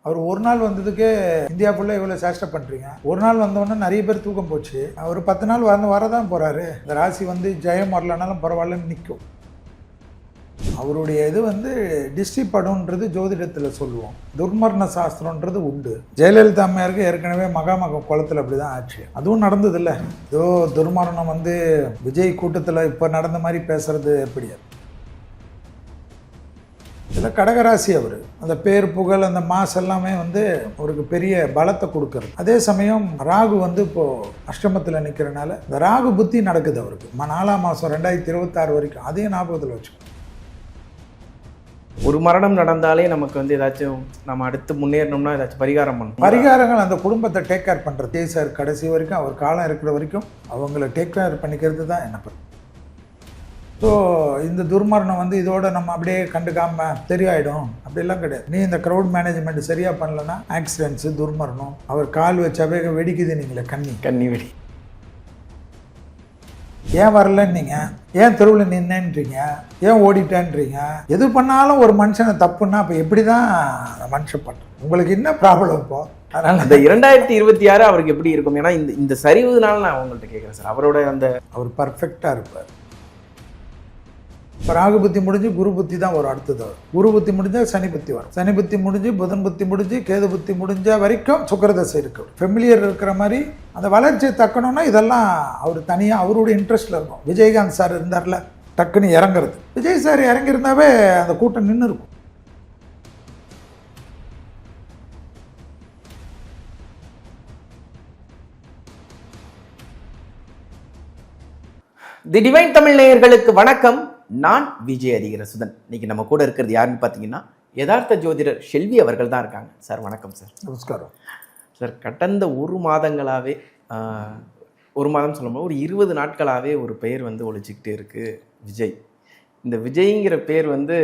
அவர் ஒரு நாள் வந்ததுக்கே இந்தியா ஃபுல்லாக இவ்வளோ சேஷ்டை பண்ணுறீங்க. ஒரு நாள் வந்தோடனே நிறைய பேர் தூக்கம் போச்சு. அவர் 10 நாள் வரதான் போகிறாரு. இந்த ராசி வந்து ஜெயம் வரலனாலும் பரவாயில்லன்னு நிற்கும். அவருடைய இது வந்து டிஸ்டி படம்ன்றது ஜோதிடத்தில் சொல்லுவோம். துர்மரண சாஸ்திரம்ன்றது உண்டு. ஜெயலலிதா அம்மையாருக்கு ஏற்கனவே மகாமக குளத்தில் அப்படி தான் ஆச்சு. அதுவும் நடந்தது இல்லை. ஏதோ துர்மரணம் வந்து விஜய் கூட்டத்தில் இப்போ நடந்த மாதிரி பேசுறது எப்படி? இதில் கடகராசி அவர் அந்த பேர் புகழ் அந்த மாஸ் எல்லாமே வந்து அவருக்கு பெரிய பலத்தை கொடுக்கறது. அதே சமயம் ராகு வந்து இப்போது அஷ்டமத்தில் நிற்கிறனால இந்த ராகு புத்தி நடக்குது அவருக்கு 4ஆம் மாதம் 2026 வரைக்கும். அதையும் ஞாபகத்தில் வச்சுக்கணும். ஒரு மரணம் நடந்தாலே நமக்கு வந்து ஏதாச்சும் நம்ம அடுத்து முன்னேறணும்னா ஏதாச்சும் பரிகாரம் பண்ணணும். பரிகாரங்கள் அந்த குடும்பத்தை டேக் கேர் பண்ணுறது. சார் கடைசி வரைக்கும் அவர் காலம் இருக்கிற வரைக்கும் அவங்கள டேக் கேர் பண்ணிக்கிறது தான் என்ன பண்ணும். ஸோ இந்த துர்மரணம் வந்து இதோட நம்ம அப்படியே கண்டுக்காமல் தெரியாயிடும் அப்படிலாம் கிடையாது. நீ இந்த க்ரௌட் மேனேஜ்மெண்ட் சரியாக பண்ணலன்னா ஆக்சிடென்ட்ஸு துர்மரணம். அவர் கால் வச்சாவே வெடிக்குது. நீங்களே கண்ணி வெடி. ஏன் வரலன்னீங்க, ஏன் தெருவில் நின்னேன்றீங்க, ஏன் ஓடிட்டேன்றீங்க. எது பண்ணாலும் ஒரு மனுஷனை தப்புன்னா அப்போ எப்படி தான் அந்த மனுஷன் பண்ணுறோம்? உங்களுக்கு என்ன ப்ராப்ளம் இப்போ? அதனால் இந்த 2026 அவருக்கு எப்படி இருக்கும்? ஏன்னா இந்த சரிவுனால நான் அவங்கள்ட்ட கேட்குறேன் சார். அவர் பர்ஃபெக்டாக இருப்பார். இப்போ ராகு புத்தி முடிஞ்சு குரு புத்தி தான் வரும். அடுத்தது வரும். குரு புத்தி முடிஞ்சால் சனி புத்தி வரும். சனி புத்தி முடிஞ்சு புதன் புத்தி முடிஞ்சு கேது புத்தி முடிஞ்ச வரைக்கும் சுக்கிரதசை இருக்கு. ஃபெமிலியர் இருக்கிற மாதிரி அந்த வளர்ச்சியை தக்கணும்னா இதெல்லாம் அவர் தனியாக அவருடைய இன்ட்ரெஸ்ட்டில் இருக்கும். விஜயகாந்த் சார் இருந்தார்ல, டக்குன்னு இறங்குறது. விஜய் சார் இறங்கியிருந்தாவே அந்த கூட்டம் நின்று இருக்கும். தி டிவைன் தமிழ் நேயர்களுக்கு வணக்கம். நான் விஜய் ஹரிஹரசுதன். இன்னைக்கு நம்ம கூட இருக்கிறது யாருன்னு பார்த்தீங்கன்னா யதார்த்த ஜோதிடர் ஷெல்வி அவர்கள் தான் இருக்காங்க. சார் வணக்கம் சார். நமஸ்காரம் சார். கடந்த ஒரு மாதங்களாகவே ஒரு மாதம் சொல்லும்போது ஒரு 20 நாட்களாகவே ஒரு பெயர் வந்து ஒழிச்சிக்கிட்டே இருக்குது, விஜய். இந்த விஜய்ங்கிற பேர் வந்து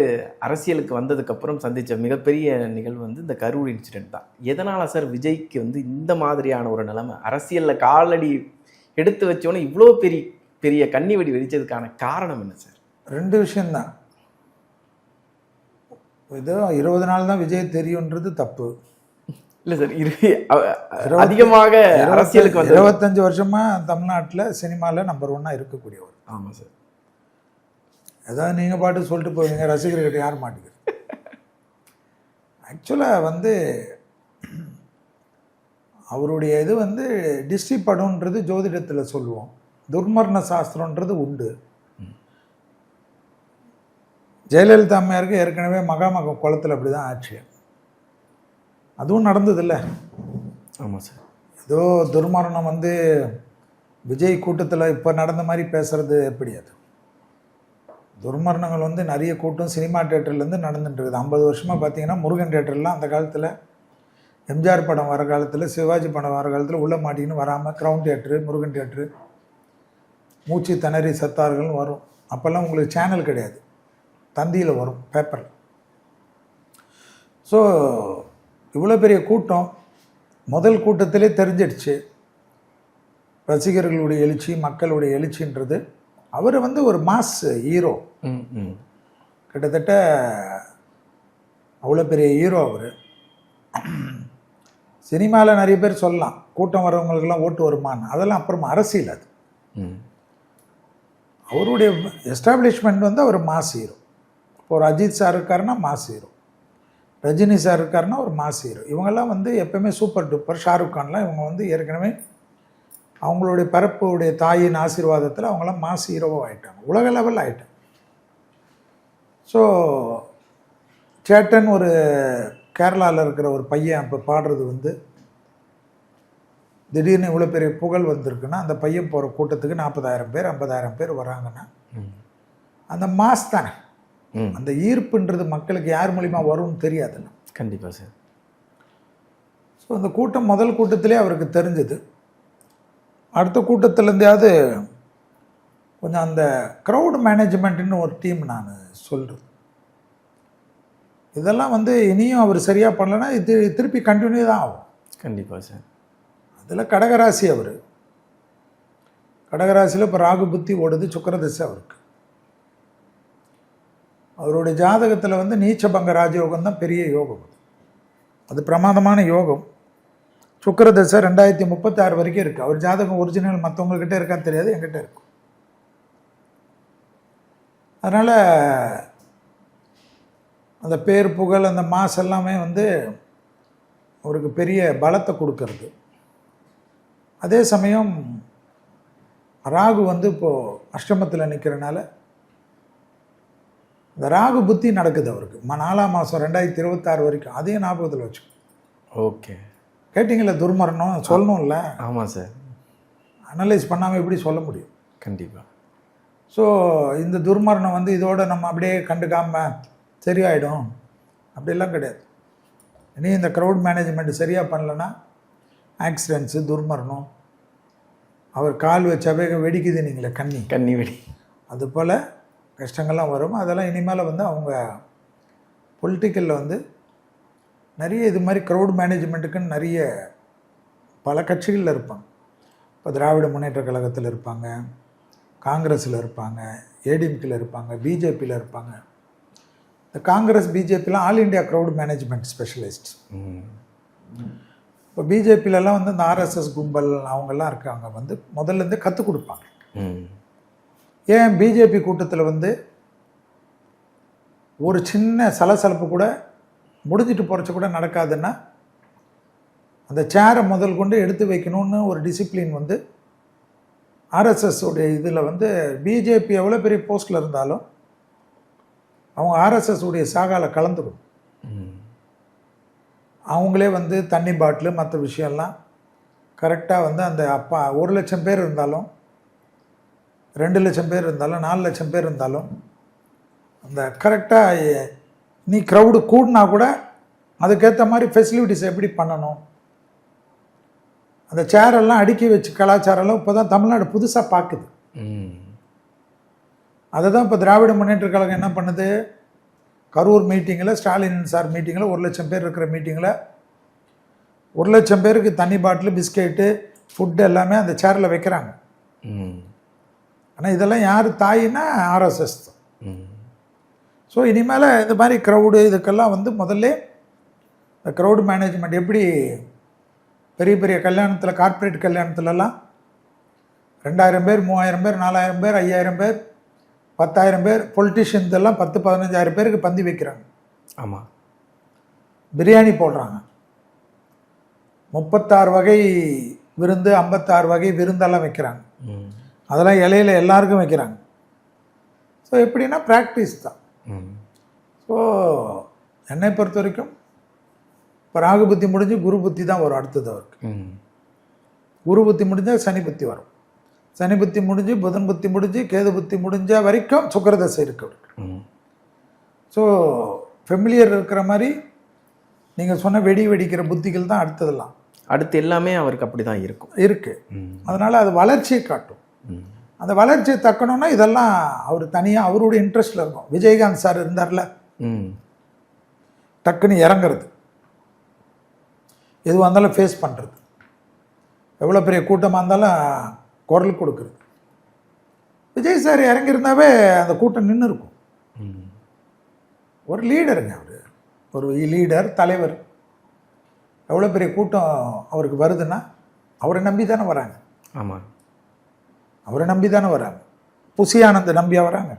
அரசியலுக்கு வந்ததுக்கப்புறம் சந்தித்த மிகப்பெரிய நிகழ்வு வந்து இந்த கரூர் இன்சிடென்ட் தான். எதனால் சார் விஜய்க்கு வந்து இந்த மாதிரியான ஒரு நிலைமை, அரசியலில் காலடி எடுத்து வச்சோன்னே இவ்வளோ பெரிய கண்ணி வெடி வெடித்ததுக்கான காரணம் என்ன சார்? 2 விஷயந்தான். ஏதோ 20 நாள் தான் விஜய் தெரியுன்றது தப்பு இல்லை சார். அதிகமாக அரசியலுக்கு வந்து 25 வருஷமாக தமிழ்நாட்டில் சினிமாவில் நம்பர் 1 இருக்கக்கூடியவர். ஆமாம் சார். ஏதாவது நீங்கள் பாட்டு சொல்லிட்டு போவீங்க, ரசிகர்கிட்ட யார் மாட்டேங்குது. ஆக்சுவலாக வந்து அவருடைய இது வந்து டிஸ்டி படம்ன்றது ஜோதிடத்தில் சொல்லுவோம். துர்மரண சாஸ்திரம்ன்றது உண்டு. ஜெயலலிதா அம்மையாருக்கு ஏற்கனவே மகாமக குளத்தில் அப்படி தான் ஆச்சு. அதுவும் நடந்ததில்லை. ஆமாம் சார். ஏதோ துர்மரணம் வந்து விஜய் கூட்டத்தில் இப்போ நடந்த மாதிரி பேசுகிறது எப்படி? அது துர்மரணங்கள் வந்து நிறைய கூட்டம் சினிமா தேட்டர்லேருந்து நடந்துட்டுருக்குது. 50 வருஷமாக பார்த்தீங்கன்னா முருகன் தேட்டர்லாம் அந்த காலத்தில் எம்ஜிஆர் படம் வர காலத்தில், சிவாஜி படம் வர காலத்தில் உள்ளே மாட்டின்னு வராமல் க்ரௌன் தேட்ரு, முருகன் தேட்ரு, மூச்சு திணறி சத்தார்கள்னு வரும். அப்போல்லாம் உங்களுக்கு சேனல் கிடையாது, தந்தியில் வரும் பேப்பரில். ஸோ இவ்வளோ பெரிய கூட்டம் முதல் கூட்டத்திலே தெரிஞ்சிடுச்சு ரசிகர்களுடைய எழுச்சி, மக்களுடைய எழுச்சின்றது. அவர் வந்து ஒரு மாஸ் ஹீரோ. கிட்டத்தட்ட அவ்வளோ பெரிய ஹீரோ அவர். சினிமாவில் நிறைய பேர் சொல்லலாம் கூட்டம் வர்றவங்களுக்கெல்லாம் ஓட்டு வருமானு. அதெல்லாம் அப்புறமா அரசியல். அது அவருடைய எஸ்டாப்ளிஷ்மெண்ட் வந்து அவர் மாஸ் ஹீரோ. இப்போ ஒரு அஜித் சார் இருக்காருன்னா மாஸ் ஹீரோ, ரஜினி சார் இருக்காருன்னா ஒரு மாஸ் ஹீரோ. இவங்கெல்லாம் வந்து எப்போயுமே சூப்பர் டூப்பர். ஷாருக் கான்லாம் இவங்க வந்து ஏற்கனவே அவங்களுடைய பரப்புடைய தாயின் ஆசீர்வாதத்தில் அவங்களாம் மாஸ் ஹீரோவாக ஆகிட்டாங்க, உலக லெவலில் ஆகிட்டாங்க. ஸோ சேட்டன் ஒரு கேரளாவில் இருக்கிற ஒரு பையன் இப்போ பாடுறது வந்து திடீர்னு இவ்வளோ பெரிய புகழ் வந்திருக்குன்னா அந்த பையன் போகிற கூட்டத்துக்கு 40,000 பேர் 50,000 பேர் வராங்கன்னா அந்த மாஸ் தானே. அந்த ஈர்ப்புன்றது மக்களுக்கு யார் மூலிமா வரும்னு தெரியாதுல்ல. கண்டிப்பாக சார். ஸோ அந்த கூட்டம் முதல் கூட்டத்திலே அவருக்கு தெரிஞ்சது. அடுத்த கூட்டத்திலேருந்தாவது கொஞ்சம் அந்த க்ரௌட் மேனேஜ்மெண்ட்டுன்னு ஒரு டீம் நான் சொல்கிறது. இதெல்லாம் வந்து இனியும் அவர் சரியாக பண்ணலைன்னா இது திருப்பி கண்டினியூ தான் ஆகும். கண்டிப்பாக சார். அதில் கடகராசி அவர். கடகராசியில் இப்போ ராகு புத்தி ஓடுது, சுக்கிரதசை அவருக்கு. அவருடைய ஜாதகத்தில் வந்து நீச்சபங்க ராஜயோகம் தான் பெரிய யோகம். அது பிரமாதமான யோகம். சுக்கிரதசை 2036 வரைக்கும் இருக்குது. அவர் ஜாதகம் ஒரிஜினல் மற்றவங்கக்கிட்ட இருக்கான்னு தெரியாது, என்கிட்ட இருக்கும். அதனால் அந்த பேர் புகழ் அந்த மாஸ் எல்லாமே வந்து அவருக்கு பெரிய பலத்தை கொடுக்கறது. அதே சமயம் ராகு வந்து இப்போது அஷ்டமத்தில் நிற்கிறனால இந்த ராகு புத்தி நடக்குது அவருக்கு 4ஆம் மாதம் 2026 வரைக்கும். அதையும் ஞாபகத்தில் வச்சு. ஓகே, கேட்டிங்களா? துர்மரணம் சொல்லணும்ல. ஆமாம் சார். அனலைஸ் பண்ணாமல் எப்படி சொல்ல முடியும்? கண்டிப்பாக. ஸோ இந்த துர்மரணம் வந்து இதோடு நம்ம அப்படியே கண்டுக்காமல் சரியாயிடும் அப்படிலாம் கிடையாது. இனி இந்த க்ரௌட் மேனேஜ்மெண்ட் சரியாக பண்ணலன்னா ஆக்சிடென்ட்ஸு, துர்மரணம், அவர் கால் வச்சாவே வெடிக்குது நீங்களே கண்ணி வெடி, அதுபோல் கஷ்டங்கள்லாம் வரும். அதெல்லாம் இனிமேல் வந்து அவங்க பொலிட்டிக்கலில் வந்து நிறைய இது மாதிரி க்ரௌட் மேனேஜ்மெண்ட்டுக்குன்னு நிறைய பல கட்சிகளில் இருப்பாங்க. இப்போ திராவிட முன்னேற்ற கழகத்தில் இருப்பாங்க, காங்கிரஸில் இருப்பாங்க, ஏடிஎம்கேல இருப்பாங்க, பிஜேபியில் இருப்பாங்க. இந்த காங்கிரஸ் பிஜேபிலாம் all India crowd management specialist. இப்போ பிஜேபியிலலாம் வந்து இந்த ஆர்எஸ்எஸ் கும்பல் அவங்கெல்லாம் இருக்காங்க, வந்து முதல்லேருந்தே கற்றுக் கொடுப்பாங்க. ஏன் பிஜேபி கூட்டத்தில் வந்து ஒரு சின்ன சலசலப்பு கூட முடிஞ்சிட்டு போகிறச்ச கூட நடக்காதுன்னா அந்த சேரை முதல் கொண்டு எடுத்து வைக்கணும்னு ஒரு டிசிப்ளின் வந்து ஆர்எஸ்எஸ் உடைய இதில் வந்து பிஜேபி எவ்வளோ பெரிய போஸ்டில் இருந்தாலும் அவங்க ஆர்எஸ்எஸ் உடைய சாகால கலந்துக்கணும். அவங்களே வந்து தண்ணி பாட்டிலு மற்ற விஷயம்லாம் கரெக்டாக வந்து அந்த 1 லட்சம் பேர் இருந்தாலும் 2 லட்சம் பேர் இருந்தாலும் 4 லட்சம் பேர் இருந்தாலும் அந்த கரெக்டாக நீ க்ரௌடு கூடினா கூட அதுக்கேற்ற மாதிரி ஃபெசிலிட்டிஸ் எப்படி பண்ணணும், அந்த சேரெல்லாம் அடுக்கி வச்சு கலாச்சாரம்லாம் இப்போ தான் தமிழ்நாடு புதுசாக பார்க்குது. அதை தான் இப்போ திராவிட முன்னேற்ற கழகம் என்ன பண்ணுது, கரூர் மீட்டிங்கில், ஸ்டாலின் சார் மீட்டிங்கில் 1 லட்சம் பேர் இருக்கிற மீட்டிங்கில் 1 லட்சம் பேருக்கு தண்ணி பாட்டில், பிஸ்கெட்டு, ஃபுட்டு எல்லாமே அந்த சேரில் வைக்கிறாங்க. ஆனால் இதெல்லாம் யார் தாயின்னா ஆர்எஸ்எஸ் தான். ஸோ இனிமேல் இந்த மாதிரி க்ரௌடு இதுக்கெல்லாம் வந்து முதல்ல இந்த க்ரௌடு மேனேஜ்மெண்ட் எப்படி பெரிய பெரிய கல்யாணத்தில், கார்ப்பரேட் கல்யாணத்துலலாம் 2000 பேர், 3000 பேர், 4000 பேர், 5000 பேர், 10,000 பேர், பொலிட்டிஷியன்ஸ் எல்லாம் 10-15,000 பேருக்கு பந்தி வைக்கிறாங்க. ஆமாம், பிரியாணி போடுறாங்க, 36 வகை விருந்து, 56 வகை விருந்தெல்லாம் வைக்கிறாங்க. அதெல்லாம் இலையில் எல்லாருக்கும் வைக்கிறாங்க. ஸோ எப்படின்னா ப்ராக்டிஸ் தான். ஸோ என்னை பொறுத்த வரைக்கும் இப்போ ராகு புத்தி முடிஞ்சு குரு புத்தி தான் வரும் அடுத்தது அவருக்கு. குரு புத்தி முடிஞ்சால் சனி புத்தி வரும். சனி புத்தி முடிஞ்சு புதன் புத்தி முடிஞ்சு கேது புத்தி முடிஞ்ச வரைக்கும் சுக்கிரதசை இருக்கு அவருக்கு. ஸோ ஃபெமிலியர் இருக்கிற மாதிரி நீங்கள் சொன்ன வெடிக்கிற புத்திகள் தான் அடுத்ததெல்லாம். அடுத்து எல்லாமே அவருக்கு அப்படி தான் இருக்குது. அதனால் அது வளர்ச்சியை காட்டும். அந்த வளர்ச்சியை தக்கணும்னா இதெல்லாம் அவர் தனியாக அவருடைய இன்ட்ரெஸ்டில் இருக்கும். விஜயகாந்த் சார் இருந்தார்ல, டக்குன்னு இறங்குறது, எதுவாக இருந்தாலும் ஃபேஸ் பண்ணுறது, எவ்வளோ பெரிய கூட்டமாக இருந்தாலும் குரல் கொடுக்குறது. விஜய் சார் இறங்கியிருந்தாவே அந்த கூட்டம் நின்று இருக்கும். ஒரு லீடருங்க அவர், ஒரு லீடர், தலைவர். எவ்வளோ பெரிய கூட்டம் அவருக்கு வருதுன்னா அவரை நம்பி தானே வராங்க. ஆமாம், அவரை நம்பி தானே வராங்க. புசி ஆனந்த் நம்பியாக வராங்க?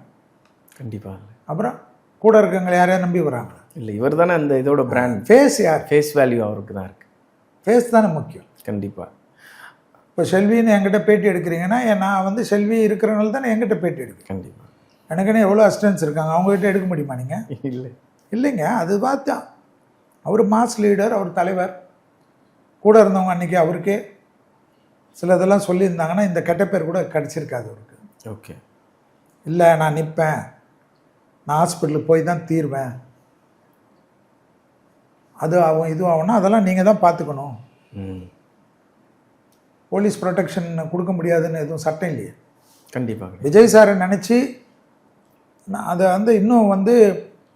கண்டிப்பாக. அப்புறம் கூட இருக்கவங்க யாரையா நம்பி வராங்க? இல்லை, இவர் தானே அந்த இதோட பிராண்ட். ஃபேஸ் யார்? ஃபேஸ் வேல்யூ அவருக்கு தான் இருக்குது. ஃபேஸ் தானே முக்கியம். கண்டிப்பாக. இப்போ செல்வின்னு என்கிட்ட பேட்டி எடுக்கிறீங்கன்னா நான் வந்து செல்வி இருக்கிறனால தானே என்கிட்ட பேட்டி எடுக்கிறேன். கண்டிப்பாக. எனக்குன்னு எவ்வளோ அசிஸ்டன்ஸ் இருக்காங்க, அவங்ககிட்ட எடுக்க முடியுமா நீங்கள்? இல்லைங்க. அது பார்த்தா அவர் மாஸ் லீடர், அவர் தலைவர். கூட இருந்தவங்க அன்றைக்கி அவருக்கே சில இதெல்லாம் சொல்லியிருந்தாங்கன்னா இந்த கெட்ட பேர் கூட கிடச்சிருக்காது அவருக்கு. ஓகே. இல்லை நான் நிற்பேன், நான் ஹாஸ்பிட்டலுக்கு போய் தான் தீர்வேன், அது ஆகும் இது ஆகும்னா அதெல்லாம் நீங்கள் தான் பார்த்துக்கணும். போலீஸ் ப்ரொடெக்ஷன் கொடுக்க முடியாதுன்னு எதுவும் சட்டம் இல்லையே. கண்டிப்பாக. விஜய் சாரை நினச்சி அதை வந்து இன்னும் வந்து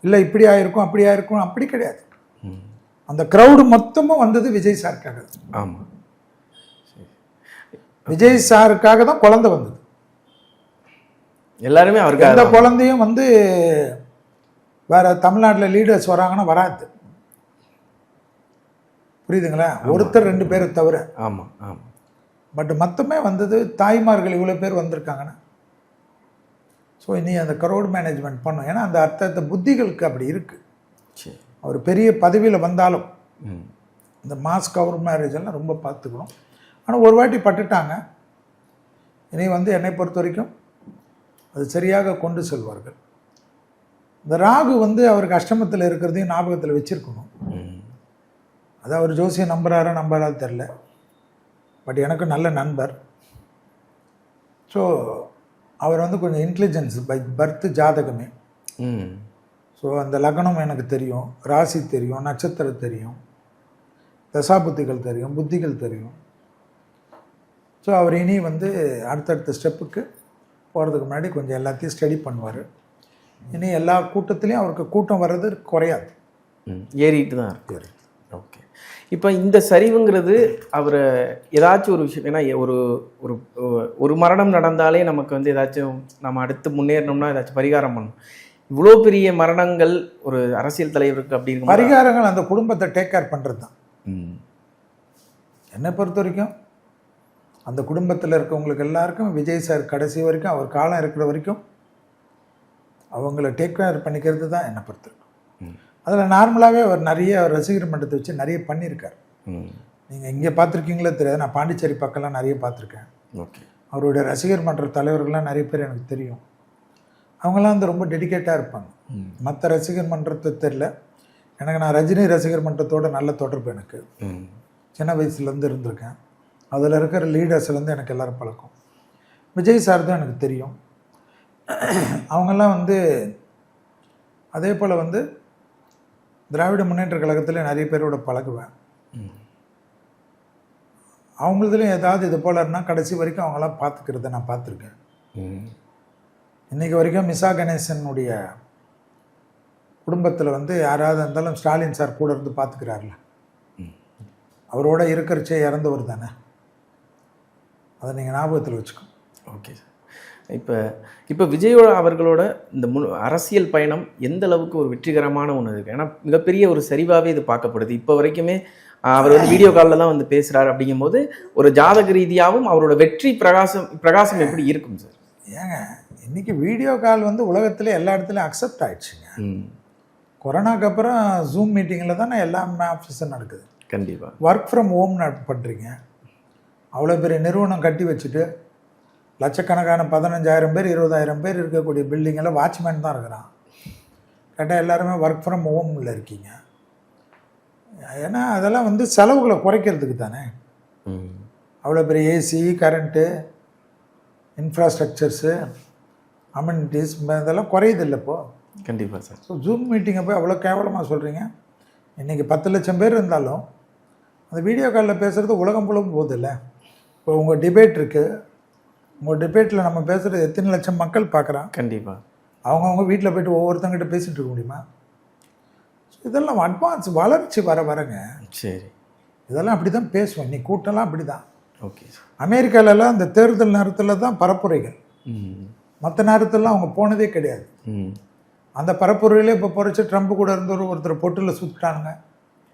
இல்லை இப்படி ஆயிருக்கும் அப்படி ஆயிருக்கும் அப்படி கிடையாது. அந்த க்ரௌடு மொத்தமும் வந்தது விஜய் சாருக்காக. ஆமாம், விஜய் சாருக்காக தான் குழந்தை வந்தது. எல்லாருமே அவருக்கு. அந்த குழந்தையும் வந்து வேற தமிழ்நாட்டில் லீடர்ஸ் வராங்கன்னா வராது. புரியுதுங்களா? ஒருத்தர் 2 பேரை தவிர. ஆமாம் ஆமாம். பட் மொத்தமே வந்தது தாய்மார்கள் இவ்வளோ பேர் வந்திருக்காங்கன்னா. ஸோ இனி அந்த க்ரௌட் மேனேஜ்மெண்ட் பண்ணும். ஏன்னா அந்த அர்த்தத்தை புத்திகளுக்கு அப்படி இருக்குது. சரி. அவர் பெரிய பதவியில் வந்தாலும் ம். இந்த மாஸ் கவர் மேரேஜ் எல்லாம் ரொம்ப பார்த்துக்கணும். ஆனால் ஒரு வாட்டி பட்டுட்டாங்க, இனி வந்து என்னை பொறுத்த வரைக்கும் அது சரியாக கொண்டு செல்வார்கள். இந்த ராகு வந்து அவருக்கு அஷ்டமத்தில் இருக்கிறதையும் ஞாபகத்தில் வச்சுருக்கணும். அது அவர் ஜோசியம் நம்புறாரா நம்புறாரு தெரில. பட் எனக்கு நல்ல நண்பர். ஸோ அவர் வந்து கொஞ்சம் இன்டெலிஜென்ஸ் பை பர்த் ஜாதகமே. ஸோ அந்த லக்னம் எனக்கு தெரியும், ராசி தெரியும், நட்சத்திரம் தெரியும், தசாபுத்திகள் தெரியும், புத்திகள் தெரியும். ஸோ அவர் இனி வந்து அடுத்தடுத்த ஸ்டெப்புக்கு போகிறதுக்கு முன்னாடி கொஞ்சம் எல்லாத்தையும் ஸ்டடி பண்ணுவார். இனி எல்லா கூட்டத்துலேயும் அவருக்கு கூட்டம் வர்றது குறையாது, ஏறிட்டு தான் இருக்கு. ஓகே. இப்போ இந்த சரிவுங்கிறது அவர் ஏதாச்சும் ஒரு விஷயம், ஏன்னா ஒரு ஒரு ஒரு மரணம் நடந்தாலே நமக்கு வந்து ஏதாச்சும் நம்ம அடுத்து முன்னேறணும்னா ஏதாச்சும் பரிகாரம் பண்ணணும். இவ்வளோ பெரிய மரணங்கள் ஒரு அரசியல் தலைவருக்கு அப்படி இருக்கும். பரிகாரங்கள் அந்த குடும்பத்தை டேக் கேர் பண்ணுறது தான். என்னை பொறுத்த வரைக்கும் அந்த குடும்பத்தில் இருக்கவங்களுக்கு எல்லாருக்கும் விஜய் சார் கடைசி வரைக்கும் அவர் காலம் இருக்கிற வரைக்கும் அவங்கள டேக் கேர் பண்ணிக்கிறது தான் என்னை பொறுத்த வரைக்கும். அதில் நார்மலாகவே அவர் நிறைய ரசிகர் மன்றத்தை வச்சு நிறைய பண்ணியிருக்கார். நீங்கள் இங்கே பார்த்துருக்கீங்களே தெரியாது, நான் பாண்டிச்சேரி பக்கம்லாம் நிறைய பார்த்துருக்கேன். ஓகே. அவருடைய ரசிகர் மன்ற தலைவர்கள்லாம் நிறைய பேர் எனக்கு தெரியும். அவங்களாம் வந்து ரொம்ப டெடிக்கேட்டாக இருப்பாங்க. மற்ற ரசிகர் மன்றத்தை தெரில எனக்கு. நான் ரஜினி ரசிகர் மன்றத்தோட நல்ல தொடர்பு எனக்கு சின்ன வயசுலேருந்து இருந்திருக்கேன். அதில் இருக்கிற லீடர்ஸ்லேருந்து எனக்கு எல்லோரும் பழக்கம். விஜய் சார் தான் எனக்கு தெரியும். அவங்கெல்லாம் வந்து அதே போல் வந்து திராவிட முன்னேற்ற கழகத்தில் நிறைய பேரோட பழகுவேன். அவங்களதுலேயும் ஏதாவது இது போல் இருந்தால் கடைசி வரைக்கும் அவங்களாம் பார்த்துக்கிறத நான் பார்த்துருக்கேன். இன்றைக்கி வரைக்கும் மிசா கணேசனுடைய குடும்பத்தில் வந்து யாராவது இருந்தாலும் ஸ்டாலின் சார் கூட இருந்து பார்த்துக்கிறார்ல, அவரோட இருக்கிறச்சே இறந்தவர் தானே, அதை நீங்கள் ஞாபகத்தில் வச்சுக்கோங்க. Okay sir. இப்போ விஜயோட அவர்களோட இந்த அரசியல் பயணம் எந்த அளவுக்கு ஒரு வெற்றிகரமான ஒன்று இருக்குது? ஏன்னா மிகப்பெரிய ஒரு சரிவாகவே இது பார்க்கப்படுது. இப்போ வரைக்குமே அவர் வந்து வீடியோ காலில் தான் வந்து பேசுகிறார். அப்படிங்கும்போது ஒரு ஜாதக ரீதியாகவும் அவரோட வெற்றி பிரகாசம் எப்படி இருக்கும் சார்? ஏங்க இன்றைக்கி வீடியோ கால் வந்து உலகத்தில் எல்லா இடத்துலையும் அக்செப்ட் ஆகிடுச்சுங்க. கொரோனாக்கு அப்புறம் ஜூம் மீட்டிங்கில் தானே எல்லா ஆஃபீஸும் நடக்குது. கண்டிப்பாக ஒர்க் ஃப்ரம் ஹோம் பண்ணுறீங்க. அவ்வளோ பெரிய நிறுவனம் கட்டி வச்சுட்டு லட்சக்கணக்கான 15,000 பேர் 20,000 பேர் இருக்கக்கூடிய பில்டிங்கில் வாட்ச்மேன் தான் இருக்கிறான். கேட்டால் எல்லாருமே ஒர்க் ஃப்ரம் ஹோமில் இருக்கீங்க. ஏன்னா அதெல்லாம் வந்து செலவுகளை குறைக்கிறதுக்கு தானே. அவ்வளோ பெரிய ஏசி, கரண்ட்டு, இன்ஃப்ராஸ்ட்ரக்சர்ஸு, அமெனிட்டிஸ் இதெல்லாம் குறையுது இல்லை இப்போது. கண்டிப்பாக சார். ஸோ ஜூம் மீட்டிங்கை போய் அவ்வளோ கேவலமாக சொல்கிறீங்க. இன்றைக்கி 10 லட்சம் பேர் இருந்தாலும் அந்த வீடியோ காலில் பேசுகிறது உலகம் முழுவதும் போகுதில்ல. இப்போ உங்கள் டிபேட் இருக்குது, உங்கள் டிபேட்டில் நம்ம பேசுகிறது எத்தனை லட்சம் மக்கள் பார்க்குறான். கண்டிப்பாக. அவங்கவுங்க வீட்டில் போய்ட்டு ஒவ்வொருத்தங்கிட்ட பேசிகிட்டு இருக்க முடியுமா? இதெல்லாம் அட்வான்ஸ் வளர்ச்சி வரங்க. சரி, இதெல்லாம் அப்படி தான் பேசுவோம். இன்னைக்கு கூட்டம்லாம் அப்படி தான். ஓகே. அமெரிக்காலலாம் இந்த தேர்தல் நேரத்தில் தான் பரப்புரைகள், மற்ற நேரத்திலலாம் அவங்க போனதே கிடையாது. அந்த பரப்புரையிலே இப்போ பொறிச்சு ட்ரம்ப் கூட இருந்து ஒருத்தர் பொட்டில் சுற்றிட்டானுங்க.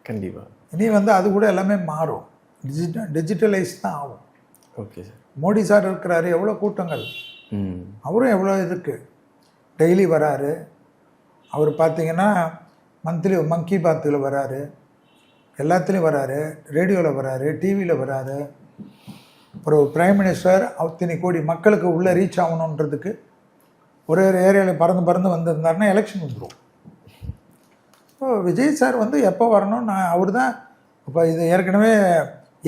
கண்டிப்பாக. இனி வந்து அது கூட எல்லாமே மாறும், டிஜிட்டலைஸ் தான் ஆகும். Okay sir. மோடி சார் இருக்கிறாரு, எவ்வளோ கூட்டங்கள், அவரும் எவ்வளோ இதுக்கு டெய்லி வராரு. அவர் பார்த்தீங்கன்னா மந்த்லி மங்கி பாத்தில் வராரு, எல்லாத்துலேயும் வராரு, ரேடியோவில் வராரு, டிவியில் வராரு. அப்புறம் பிரைம் மினிஸ்டர் அத்தனை கோடி மக்களுக்கு உள்ளே ரீச் ஆகணுன்றதுக்கு ஒரே ஒரு ஏரியாவில் பறந்து வந்திருந்தாருன்னா எலெக்ஷன் வந்துடும். ஸோ விஜய் சார் வந்து எப்போ வரணும், நான் அவர் தான். இப்போ இது ஏற்கனவே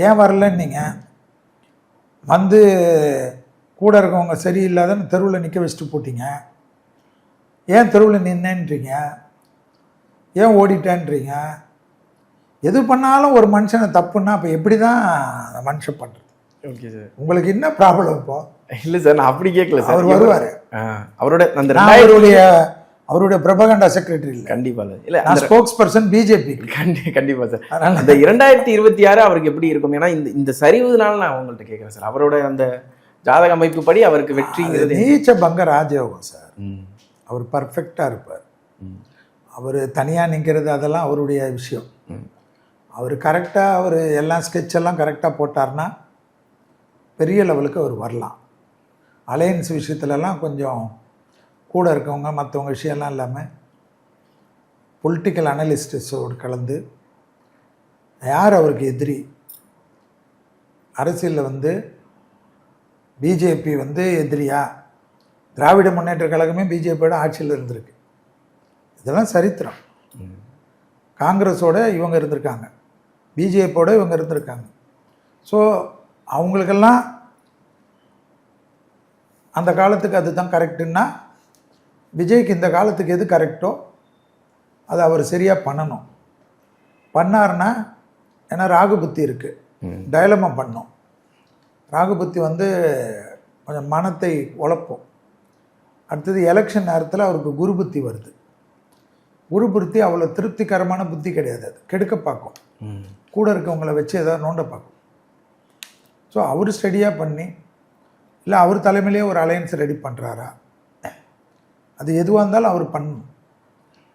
ஏன் வரலன்னு நீங்கள் வந்து கூட இருக்கவங்க சரியில்லாதன்னு தெருவில் நிற்க வச்சுட்டு போட்டிங்க. ஏன் தெருவில் நின்னேன்றீங்க, ஏன் ஓடிட்டேன்றீங்க. எது பண்ணாலும் ஒரு மனுஷனை தப்புன்னா அப்போ எப்படி தான் மனுஷன் பண்ணுறது? Okay sir. உங்களுக்கு என்ன ப்ராப்ளம் இப்போ? இல்லை சார், நான் அப்படி கேட்கல சார். அவர் வருவார், அவரோட அந்த அவருடைய பிரபகண்டா செக்ரட்டரி இல்லை. கண்டிப்பாக இல்லை, அந்த ஸ்போக்ஸ் பர்சன் பிஜேபி. கண்டிப்பாக சார். அந்த 2026 அவருக்கு எப்படி இருக்கும்? ஏன்னா இந்த சரிவுனால நான் உங்கள்கிட்ட கேட்குறேன் சார். அவரோட அந்த ஜாதக அமைப்பு படி அவருக்கு வெற்றிங்கிறது நீச்ச பங்க ராஜயோகம் சார். அவர் பர்ஃபெக்டாக இருப்பார். அவர் தனியாக நிற்கிறது அதெல்லாம் அவருடைய விஷயம். அவர் கரெக்டாக அவர் எல்லாம் ஸ்கெட்செல்லாம் கரெக்டாக போட்டார்னா பெரிய லெவலுக்கு அவர் வரலாம். அலையன்ஸ் விஷயத்துலலாம் கொஞ்சம் கூட இருக்கவங்க மற்றவங்க விஷயம்லாம் இல்லாமல் பொலிட்டிக்கல் அனலிஸ்டஸோடு கலந்து யார் அவருக்கு எதிரி, அரசியலில் வந்து பிஜேபி வந்து எதிரியா, திராவிட முன்னேற்ற கழகமே பிஜேபியோட ஆட்சியில் இருந்திருக்கு, இதெல்லாம் சரித்திரம். காங்கிரஸோட இவங்க இருந்திருக்காங்க, பிஜேபியோட இவங்க இருந்திருக்காங்க. ஸோ அவங்களுக்கெல்லாம் அந்த காலத்துக்கு அதுதான் கரெக்டுன்னா, விஜய்க்கு இந்த காலத்துக்கு எது கரெக்டோ அதை அவர் சரியாக பண்ணணும். பண்ணார்னா, ஏன்னா ராகு புத்தி இருக்குது, டயலமா பண்ணோம். ராகு புத்தி வந்து கொஞ்சம் மனத்தை உழப்போம். அடுத்தது எலெக்ஷன் நேரத்தில் அவருக்கு குரு புத்தி வருது. குரு புத்தி அவ்வளோ திருப்திகரமான புத்தி கிடையாது, அது கெடுக்க பார்க்கும், கூட இருக்கவங்கள வச்சு ஏதாவது நோண்ட பார்க்கும். ஸோ அவர் ஸ்டடியாக பண்ணி, இல்லை அவர் தலைமையிலேயே ஒரு அலையன்ஸ் ரெடி பண்ணுறாரா, அது எதுவாக இருந்தாலும் அவர் பண்ணணும்.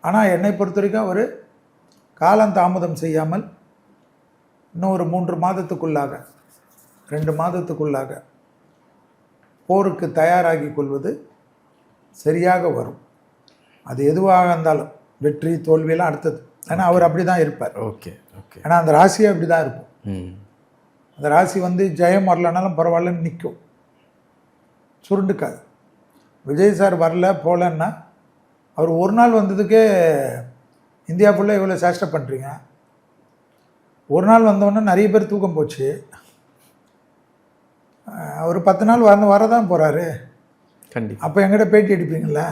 ஆனால் என்னை பொறுத்த வரைக்கும் அவர் காலம் தாமதம் செய்யாமல் இன்னும் ஒரு 3 மாதத்துக்குள்ளாக 2 மாதத்துக்குள்ளாக போருக்கு தயாராகி கொள்வது சரியாக வரும். அது எதுவாக இருந்தாலும் வெற்றி தோல்வியெல்லாம் அடுத்தது. ஏன்னா அவர் அப்படி தான் இருப்பார். Okay okay. ஏன்னா அந்த ராசியே அப்படி தான் இருக்கும். அந்த ராசி வந்து ஜெயம் வரலனாலும் பரவாயில்லன்னு நிற்கும், சுருண்டுக்காது. விஜய் சார் வரல போகலன்னா, அவர் ஒரு நாள் வந்ததுக்கே இந்தியா ஃபுல்லாக இவ்வளோ சேஷ்டை பண்ணுறீங்க, ஒரு நாள் வந்தோடனே நிறைய பேர் தூக்கம் போச்சு, அவர் 10 நாள் வரதான் போகிறாரு. கண்டிப்பாக. அப்போ எங்கிட்ட பேட்டி எடுப்பீங்களா?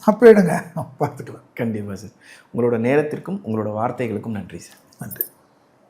அப்போ எடுங்க, பார்த்துக்கலாம். கண்டிப்பாக சார். உங்களோட நேரத்திற்கும் உங்களோட வார்த்தைகளுக்கும் நன்றி சார். நன்றி.